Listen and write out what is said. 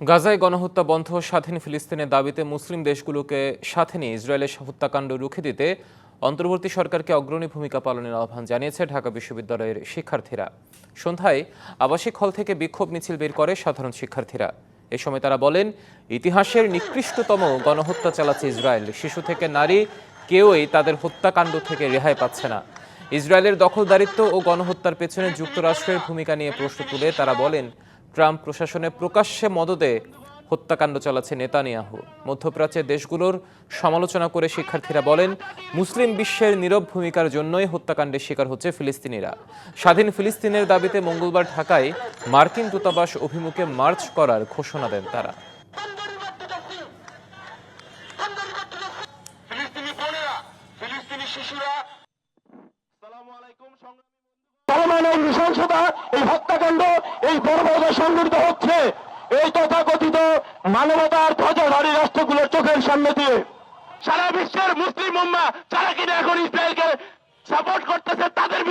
গাজায় গণহত্যা বন্ধ ও স্বাধীন ফিলিস্তিনের দাবিতে মুসলিম দেশগুলোকে সাথে নিয়ে ইসরায়েলের হত্যাকাণ্ড রুখে দিতে অন্তর্বর্তী সরকারকে অগ্রণী ভূমিকা পালনের আহ্বান জানিয়েছে ঢাকা বিশ্ববিদ্যালয়ের শিক্ষার্থীরা। সন্ধ্যায় আবাসিক হল থেকে বিক্ষোভ মিছিল বের করে সাধারণ শিক্ষার্থীরা। এ সময় তারা বলেন, ইতিহাসের নিকৃষ্টতম গণহত্যা চালাচ্ছে ইসরায়েল। শিশু থেকে নারী কেউই তাদের হত্যাকাণ্ড থেকে রেহাই পাচ্ছে না। ইসরায়েলের দখলদারিত্ব ও গণহত্যার পেছনে যুক্তরাষ্ট্রের ভূমিকা নিয়ে প্রশ্ন তুলে তারা বলেন, ট্রাম্প প্রশাসনে প্রকাশ্যে মদদে হত্যাকাণ্ড চালাচ্ছে নেতানিয়াহু। মধ্যপ্রাচ্যের দেশগুলোর সমালোচনা করে শিক্ষার্থীরা বলেন, মুসলিম বিশ্বের নীরব ভূমিকার জন্যই হত্যাকাণ্ডের শিকার হচ্ছে ফিলিস্তিনিরা। স্বাধীন ফিলিস্তিনের দাবিতে মঙ্গলবার ঢাকায় মার্কিন দূতাবাস অভিমুখে মার্চ করার ঘোষণা দেন তারা। চলমান নৃশংসতা, এই হত্যাকাণ্ড, এই বর্বরতা সংঘটিত হচ্ছে এই তথাকথিত মানবতার ধ্বজাধারী রাষ্ট্রগুলোর চোখের সামনে দিয়ে। সারা বিশ্বের মুসলিম উম্মাহ যারা কিনা এখন ইসরায়েলকে সাপোর্ট করতেছে, তাদের